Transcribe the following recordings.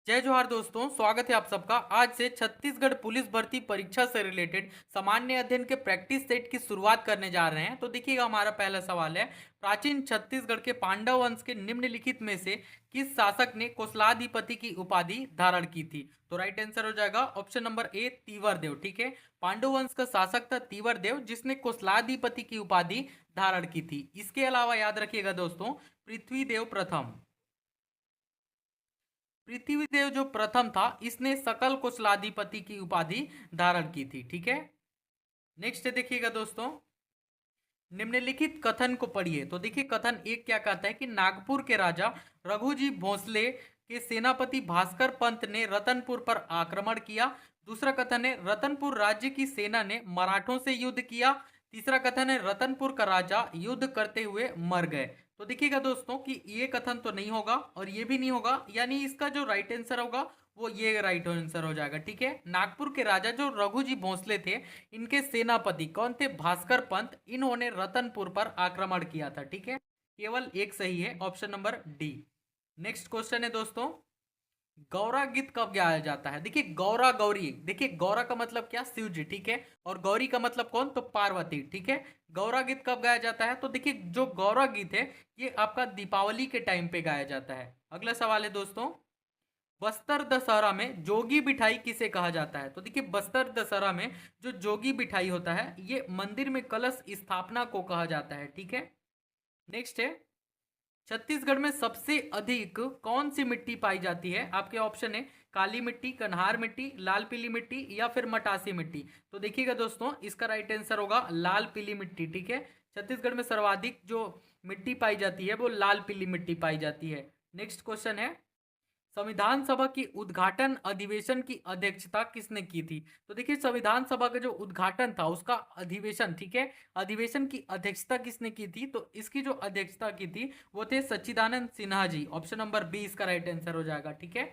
जय जोहार दोस्तों, स्वागत है आप सबका। आज से छत्तीसगढ़ पुलिस भर्ती परीक्षा से रिलेटेड सामान्य अध्ययन के प्रैक्टिस सेट की शुरुआत करने जा रहे हैं। तो देखिएगा, हमारा पहला सवाल है, प्राचीन छत्तीसगढ़ के पांडव वंश के निम्नलिखित में से किस शासक ने कोसलाधिपति की उपाधि धारण की थी? तो राइट आंसर हो जाएगा ऑप्शन नंबर ए, तीवरदेव। ठीक है, पांडव वंश का शासक था तीवरदेव, जिसने कोसलाधिपति की उपाधि धारण की थी। इसके अलावा याद रखिएगा दोस्तों, पृथ्वीदेव प्रथम, पृथ्वीदेव जो प्रथम था, इसने सकल कुशलाधिपति की उपाधि धारण की थी। ठीक है, नेक्स्ट देखिएगा दोस्तों, निम्नलिखित कथन को पढ़िए। तो देखिए, कथन एक क्या कहता है कि नागपुर के राजा रघुजी भोसले के सेनापति भास्कर पंत ने रतनपुर पर आक्रमण किया। दूसरा कथन है, रतनपुर राज्य की सेना ने मराठों से युद्ध किया। तीसरा कथन है, रतनपुर का राजा युद्ध करते हुए मर गए। तो देखिएगा दोस्तों कि ये कथन तो नहीं होगा और ये भी नहीं होगा, यानी इसका जो राइट आंसर होगा वो ये राइट आंसर हो जाएगा। ठीक है, नागपुर के राजा जो रघुजी भोसले थे, इनके सेनापति कौन थे? भास्कर पंत। इन्होंने रतनपुर पर आक्रमण किया था। ठीक है, केवल एक सही है, option number D. Next question है दोस्तों, गौरा गीत कब गाया जाता है? देखिए, गौरा गौरी, देखिए गौरा का मतलब क्या? शिव जी। ठीक है, और गौरी का मतलब कौन? तो पार्वती। ठीक है, गौरा गीत कब गाया जाता है? तो देखिए, जो गौरा गीत है ये आपका दीपावली के टाइम पे गाया जाता है। अगला सवाल है दोस्तों, बस्तर दशहरा में जोगी बिठाई किसे कहा जाता है? तो देखिए, बस्तर दशहरा में जो जोगी बिठाई होता है, ये मंदिर में कलश स्थापना को कहा जाता है। ठीक है, नेक्स्ट है, छत्तीसगढ़ में सबसे अधिक कौन सी मिट्टी पाई जाती है? आपके ऑप्शन है काली मिट्टी, कन्हार मिट्टी, लाल पीली मिट्टी या फिर मटासी मिट्टी। तो देखिएगा दोस्तों, इसका राइट आंसर होगा लाल पीली मिट्टी। ठीक है, छत्तीसगढ़ में सर्वाधिक जो मिट्टी पाई जाती है वो लाल पीली मिट्टी पाई जाती है। नेक्स्ट क्वेश्चन है, संविधान सभा की उद्घाटन अधिवेशन की अध्यक्षता किसने की थी? तो देखिए, संविधान सभा का जो उद्घाटन था उसका अधिवेशन, ठीक है, अधिवेशन की अध्यक्षता किसने की थी? तो इसकी जो अध्यक्षता की थी वो थे सच्चिदानंद Sinha ji. Option number B इसका राइट आंसर हो जाएगा। ठीक है,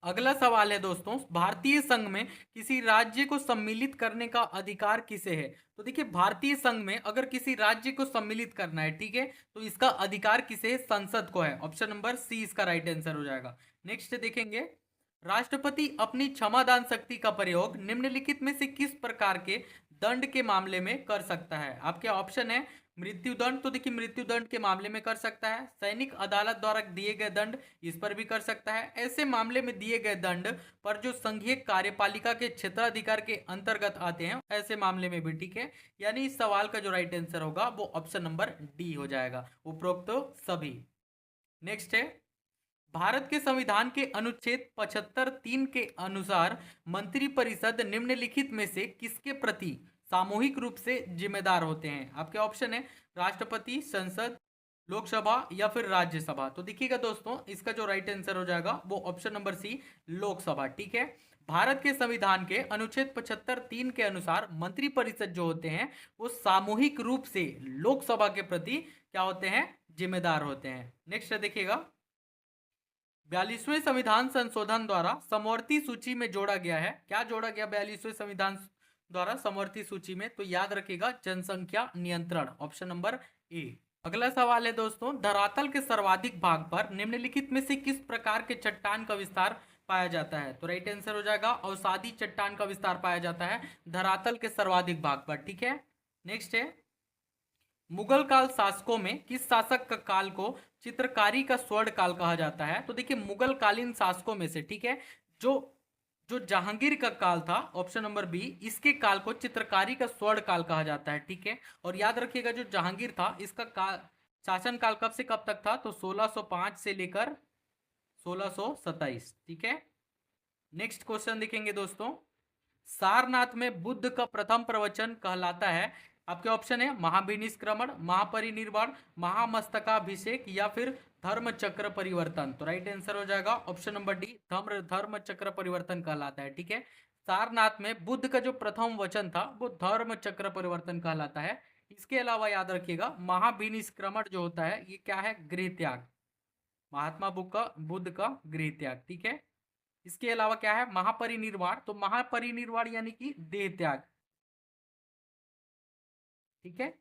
अगला सवाल है दोस्तों, भारतीय संघ में किसी राज्य को सम्मिलित करने का अधिकार किसे है? तो देखिए, भारतीय संघ में अगर किसी राज्य को सम्मिलित करना है, ठीक है, तो इसका अधिकार किसे है? संसद को है। ऑप्शन नंबर सी इसका राइट आंसर हो जाएगा। नेक्स्ट देखेंगे, राष्ट्रपति अपनी क्षमादान शक्ति का प्रयोग निम्नलिखित में से किस प्रकार के दंड के मामले में कर सकता है? आपके ऑप्शन है मृत्युदंड, तो देखिए मृत्युदंड के मामले में कर सकता है, सैनिक अदालत द्वारा दिए गए दंड, इस पर भी कर सकता है, ऐसे मामले में दिए गए दंड पर जो संघीय कार्यपालिका के क्षेत्राधिकार के अंतर्गत आते हैं, ऐसे मामले में भी। ठीक है, यानी इस सवाल का जो राइट आंसर होगा वो ऑप्शन नंबर डी हो जाएगा, उपरोक्त सभी। नेक्स्ट है, भारत के संविधान के अनुच्छेद 75(3) के अनुसार मंत्रिपरिषद निम्नलिखित में से किसके प्रति सामूहिक रूप से जिम्मेदार होते हैं? आपके ऑप्शन है राष्ट्रपति, संसद, लोकसभा या फिर राज्यसभा। तो देखिएगा दोस्तों, इसका जो राइट आंसर हो जाएगा वो ऑप्शन नंबर सी, लोकसभा। ठीक है, भारत के संविधान के अनुच्छेद 75(3) के अनुसार मंत्रिपरिषद जो होते हैं वो सामूहिक रूप से लोकसभा के प्रति क्या होते हैं? जिम्मेदार होते हैं। नेक्स्ट देखिएगा, 42वें संविधान संशोधन द्वारा समवर्ती सूची में जोड़ा गया है। क्या जोड़ा गया 42वें संविधान द्वारा समवर्ती सूची में? तो याद रखिएगा, जनसंख्या नियंत्रण, ऑप्शन नंबर ए। अगला सवाल है दोस्तों, धरातल के सर्वाधिक भाग पर निम्नलिखित में से किस प्रकार के चट्टान का विस्तार पाया जाता है? तो राइट आंसर हो जाएगा अवसादी चट्टान का विस्तार पाया जाता है धरातल के सर्वाधिक भाग पर। ठीक है, नेक्स्ट है, मुगल काल शासकों में किस शासक का काल को चित्रकारी का स्वर्ण काल कहा जाता है? तो देखिए, मुगल कालीन शासकों में से, ठीक है, जो जो जहांगीर का काल था, ऑप्शन नंबर बी, इसके काल को चित्रकारी का स्वर्ण काल कहा जाता है। ठीक है, और याद रखिएगा, जो जहांगीर था इसका काल, शासन काल कब से कब तक था? तो 1605 से लेकर 1627। ठीक है, नेक्स्ट क्वेश्चन देखेंगे दोस्तों, सारनाथ में बुद्ध का प्रथम प्रवचन कहलाता है। आपके ऑप्शन है महाभिनिष्क्रमण, महापरिनिर्वाण, महामस्तकाभिषेक या फिर धर्म चक्र परिवर्तन। तो राइट आंसर हो जाएगा ऑप्शन नंबर डी, धर्म चक्र परिवर्तन कहलाता है। ठीक है, सारनाथ में बुद्ध का जो प्रथम वचन था वो धर्म चक्र परिवर्तन कहलाता है। इसके अलावा याद रखिएगा, महाभिनिष्क्रमण जो होता है ये क्या है? गृह त्याग, महात्मा बुद्ध का गृह त्याग। ठीक है, इसके अलावा क्या है? महापरिनिर्वाण, तो महापरिनिर्वाण यानी कि देह त्याग। ठीक है,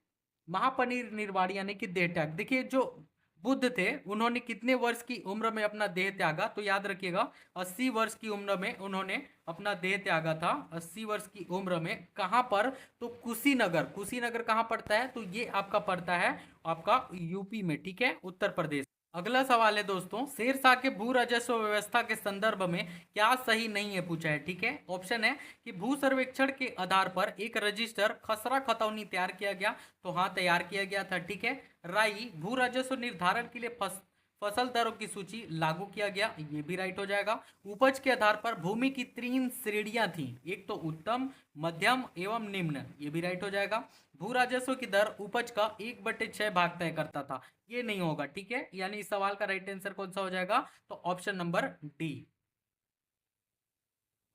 महापरिनिर्वाण यानी कि देह त्याग। देखिए, जो बुद्ध थे, उन्होंने कितने वर्ष की उम्र में अपना देह त्यागा? तो याद रखिएगा 80 वर्ष की उम्र में उन्होंने अपना देह त्यागा था। 80 वर्ष की उम्र में। कहां पर? तो कुशीनगर। कुशीनगर कहां पड़ता है? तो ये आपका पड़ता है आपका यूपी में, ठीक है, उत्तर प्रदेश। अगला सवाल है दोस्तों, शेरशाह के भू राजस्व व्यवस्था के संदर्भ में क्या सही नहीं है पूछा है, ठीक है। ऑप्शन है कि भू सर्वेक्षण के आधार पर एक रजिस्टर खसरा खतौनी तैयार किया गया, तो हाँ तैयार किया गया था, ठीक है। राई भू राजस्व निर्धारण के लिए फसल दरों की सूची लागू किया गया, ये भी राइट हो जाएगा। उपज के आधार पर भूमि की 3 श्रेणियां थी, एक तो उत्तम, मध्यम एवं निम्न, ये भी राइट हो जाएगा। भू राजस्व की दर उपज का 1/6 भाग तय करता था, ये नहीं होगा, ठीक है। यानी इस सवाल का राइट आंसर कौन सा हो जाएगा? तो ऑप्शन नंबर डी।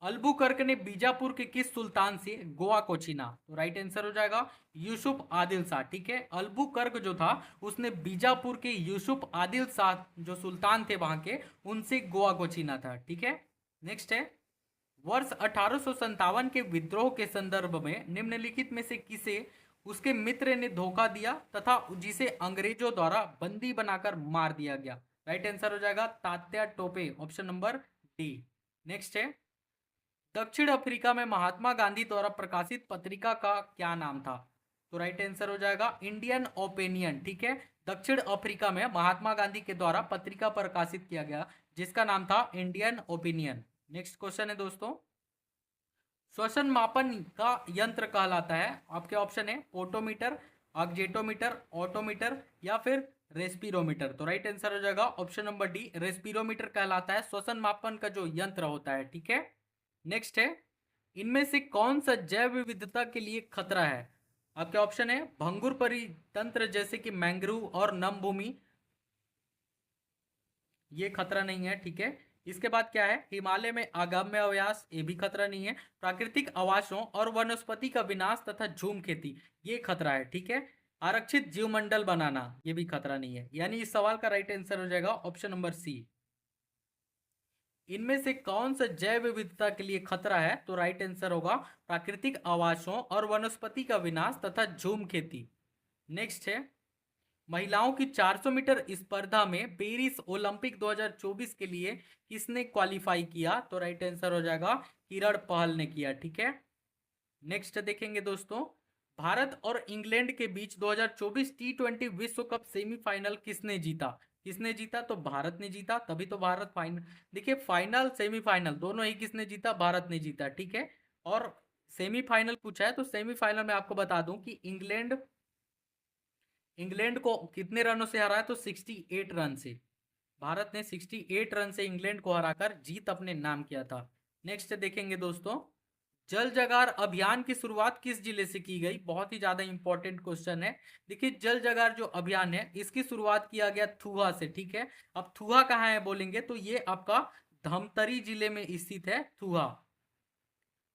अल्बुकर्क ने बीजापुर के किस सुल्तान से गोवा को छीना? तो राइट आंसर हो जाएगा यूसुफ आदिल शाह, ठीक है। अल्बुकर्क जो था उसने बीजापुर के यूसुफ आदिल शाह जो सुल्तान थे वहां के, उनसे गोवा को छीना था, ठीक है। नेक्स्ट है, वर्ष 1857 के विद्रोह के संदर्भ में निम्नलिखित में से किसे उसके मित्र ने धोखा दिया तथा जिसे अंग्रेजों द्वारा बंदी बनाकर मार दिया गया? राइट आंसर हो जाएगा Tatya Tope, option number D. Next है, दक्षिण अफ्रीका में महात्मा गांधी द्वारा प्रकाशित पत्रिका का क्या नाम था? तो राइट आंसर हो जाएगा इंडियन ओपिनियन, ठीक है। दक्षिण अफ्रीका में महात्मा गांधी के द्वारा पत्रिका प्रकाशित किया गया जिसका नाम था इंडियन ओपिनियन। नेक्स्ट क्वेश्चन है दोस्तों, श्वसन मापन का यंत्र कहलाता है, आपके ऑप्शन है पोटोमीटर, ऑक्जेटोमीटर, ऑटोमीटर या फिर रेस्पिरोमीटर। तो राइट आंसर हो जाएगा ऑप्शन नंबर डी, रेस्पिरोमीटर कहलाता है श्वसन मापन का जो यंत्र होता है, ठीक है। नेक्स्ट है, इनमें से कौन सा जैव विविधता के लिए खतरा है? आपके ऑप्शन है भंगुर परितंत्र जैसे कि मैंग्रोव और नम भूमि, ये खतरा नहीं है, ठीक है। इसके बाद क्या है, हिमालय में आगम्य अवयास, ये भी खतरा नहीं है। प्राकृतिक आवासों और वनस्पति का विनाश तथा झूम खेती, ये खतरा है, ठीक है। आरक्षित जीवमंडल बनाना, ये भी खतरा नहीं है। यानी इस सवाल का राइट आंसर हो जाएगा ऑप्शन नंबर सी। इनमें से कौन सा जैव विविधता के लिए खतरा है? तो राइट आंसर होगा प्राकृतिक आवासों और वनस्पति का विनाश तथा झूम खेती। नेक्स्ट है, महिलाओं की 400 मीटर स्पर्धा में पेरिस ओलंपिक 2024 के लिए किसने क्वालिफाई किया? तो राइट आंसर हो जाएगा किरण पहल ने किया, ठीक है। नेक्स्ट देखेंगे दोस्तों, भारत और इंग्लैंड के बीच 2024 T20 विश्व कप सेमीफाइनल किसने जीता? किसने जीता? तो भारत ने जीता, तभी तो भारत फाइनल, देखिए फाइनल सेमीफाइनल दोनों ही किसने जीता? भारत ने जीता, ठीक है। और सेमीफाइनल पूछा है तो सेमीफाइनल में आपको बता दूं कि इंग्लैंड को कितने रनों से हराया? तो 68 रन से। भारत ने 68 रन से इंग्लैंड को हराकर जीत अपने नाम किया था। नेक्स्ट देखेंगे दोस्तों, जल जगार अभियान की शुरुआत किस जिले से की गई? बहुत ही ज्यादा इंपॉर्टेंट क्वेश्चन है। देखिए जल जगार जो अभियान है इसकी शुरुआत किया गया थुहा से, ठीक है। अब थुहा कहाँ है बोलेंगे तो ये आपका धमतरी जिले में स्थित है थुहा।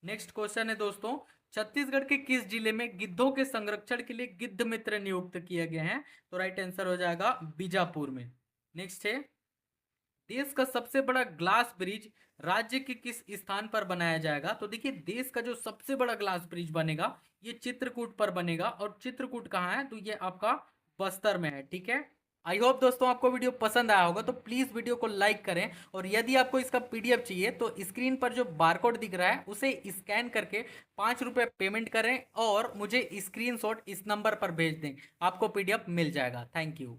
नेक्स्ट क्वेश्चन है दोस्तों, छत्तीसगढ़ के किस जिले में गिद्धों के संरक्षण के लिए गिद्ध मित्र नियुक्त किए गए हैं? तो राइट आंसर हो जाएगा बीजापुर में। नेक्स्ट है, देश का सबसे बड़ा ग्लास ब्रिज राज्य के किस स्थान पर बनाया जाएगा? तो देखिए देश का जो सबसे बड़ा ग्लास ब्रिज बनेगा ये चित्रकूट पर बनेगा, और चित्रकूट कहाँ है? तो ये आपका बस्तर में है, ठीक है। आई होप दोस्तों आपको वीडियो पसंद आया होगा, तो प्लीज वीडियो को लाइक करें, और यदि आपको इसका पीडीएफ चाहिए तो स्क्रीन पर जो बारकोड दिख रहा है उसे स्कैन करके 5 रुपये पेमेंट करें और मुझे स्क्रीनशॉट इस नंबर पर भेज दें, आपको पीडीएफ मिल जाएगा। Thank you.